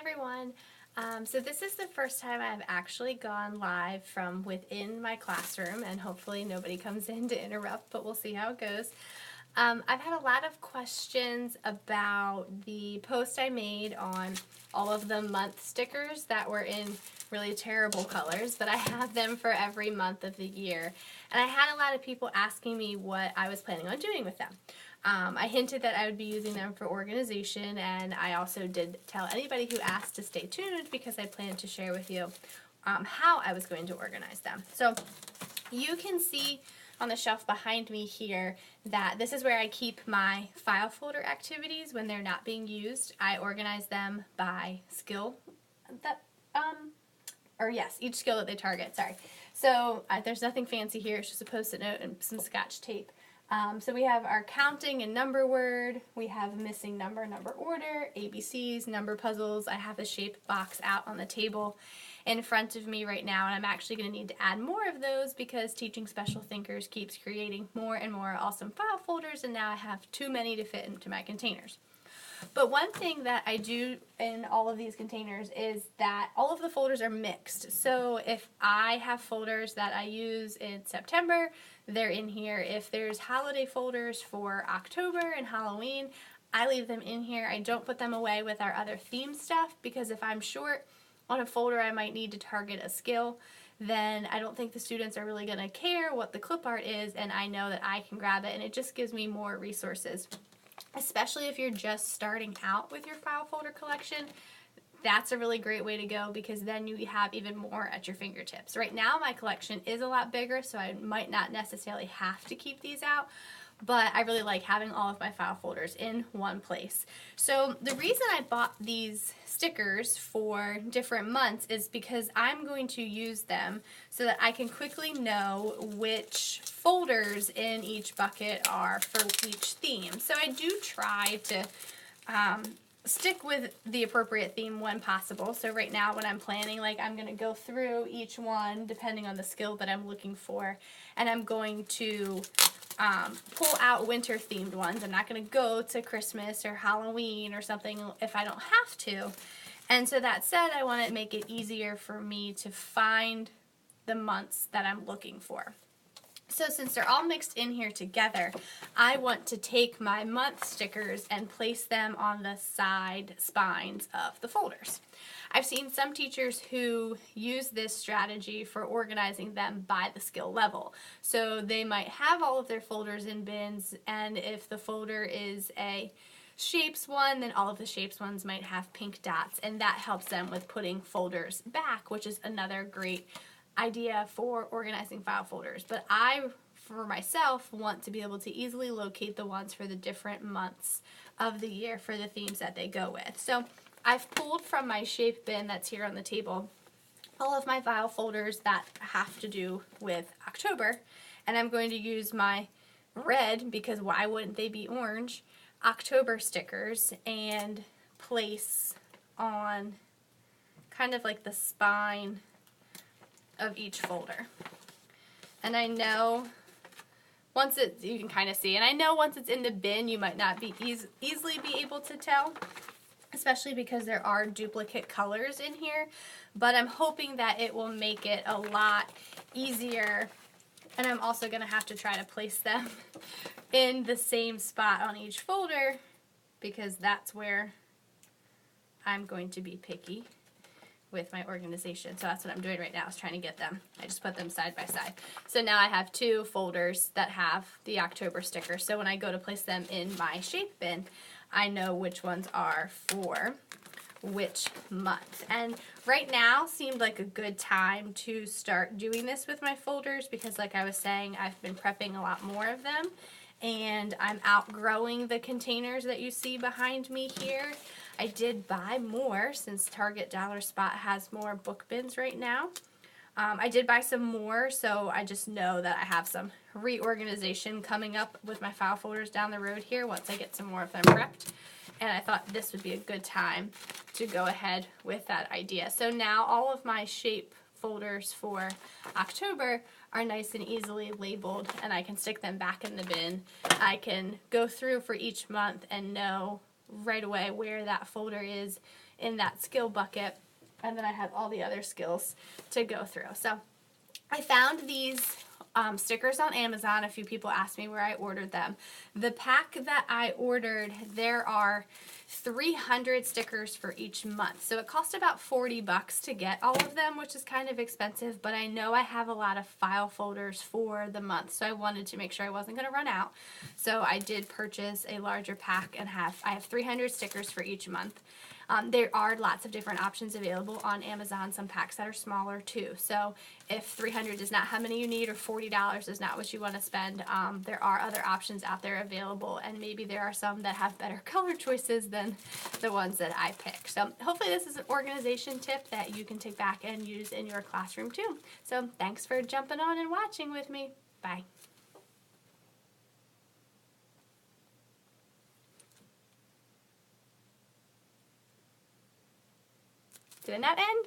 everyone. So this is the first time I've actually gone live from within my classroom, and hopefully nobody comes in to interrupt, but we'll see how it goes. I've had a lot of questions about the post I made on all of the month stickers that were in really terrible colors, but I have them for every month of the year. And I had a lot of people asking me what I was planning on doing with them. I hinted that I would be using them for organization, and I also did tell anybody who asked to stay tuned because I planned to share with you how I was going to organize them. So you can see on the shelf behind me here that this is where I keep my file folder activities when they're not being used. I organize them by skill each skill that they target, sorry. So there's nothing fancy here, it's just a post-it note and some Scotch tape. So we have our counting and number word, we have missing number, number order, ABCs, number puzzles. I have the shape box out on the table in front of me right now, and I'm actually going to need to add more of those because Teaching Special Thinkers keeps creating more and more awesome file folders, and now I have too many to fit into my containers. But one thing that I do in all of these containers is that all of the folders are mixed. So if I have folders that I use in September, they're in here. If there's holiday folders for October and Halloween, I leave them in here. I don't put them away with our other theme stuff because if I'm short on a folder I might need to target a skill, then I don't think the students are really going to care what the clip art is, and I know that I can grab it, and it just gives me more resources. Especially if you're just starting out with your file folder collection, that's a really great way to go because then you have even more at your fingertips. Right now my collection is a lot bigger, so I might not necessarily have to keep these out, but I really like having all of my file folders in one place. So the reason I bought these stickers for different months is because I'm going to use them so that I can quickly know which folders in each bucket are for each theme. So I do try to stick with the appropriate theme when possible. So right now when I'm planning, I'm going to go through each one depending on the skill that I'm looking for, and I'm going to pull out winter themed ones. I'm not going to go to Christmas or Halloween or something if I don't have to. And so that said, I want to make it easier for me to find the months that I'm looking for. So since they're all mixed in here together, I want to take my month stickers and place them on the side spines of the folders. I've seen some teachers who use this strategy for organizing them by the skill level. So they might have all of their folders in bins, and if the folder is a shapes one, then all of the shapes ones might have pink dots, and that helps them with putting folders back, which is another great idea for organizing file folders. But I, for myself, want to be able to easily locate the ones for the different months of the year for the themes that they go with. So I've pulled from my shape bin that's here on the table all of my file folders that have to do with October, and I'm going to use my red, because why wouldn't they be orange, October stickers and place on kind of like the spine of each folder. And I know once you can kind of see, and I know once it's in the bin you might not be easily be able to tell, especially because there are duplicate colors in here, but I'm hoping that it will make it a lot easier. And I'm also going to have to try to place them in the same spot on each folder because that's where I'm going to be picky with my organization. So that's what I'm doing right now, is trying to get them. I just put them side by side. So now I have two folders that have the October sticker. So when I go to place them in my shape bin, I know which ones are for which month. And right now seemed like a good time to start doing this with my folders because, like I was saying, I've been prepping a lot more of them, and I'm outgrowing the containers that you see behind me here. I did buy more since Target Dollar Spot has more book bins right now. I did buy some more, so I just know that I have some reorganization coming up with my file folders down the road here once I get some more of them prepped. And I thought this would be a good time to go ahead with that idea. So now all of my shape folders for October are nice and easily labeled, and I can stick them back in the bin. I can go through for each month and know right away where that folder is in that skill bucket, and then I have all the other skills to go through. So I found these stickers on Amazon. A few people asked me where I ordered them. The pack that I ordered, there are 300 stickers for each month. So it cost about $40 to get all of them, which is kind of expensive, but I know I have a lot of file folders for the month, so I wanted to make sure I wasn't going to run out. So I did purchase a larger pack and I have 300 stickers for each month. There are lots of different options available on Amazon, some packs that are smaller too. So if 300 is not how many you need, or $40 is not what you want to spend, there are other options out there available, and maybe there are some that have better color choices than the ones that I picked. So hopefully this is an organization tip that you can take back and use in your classroom too. So thanks for jumping on and watching with me. Bye. Did it not end?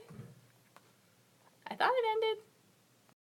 I thought it ended.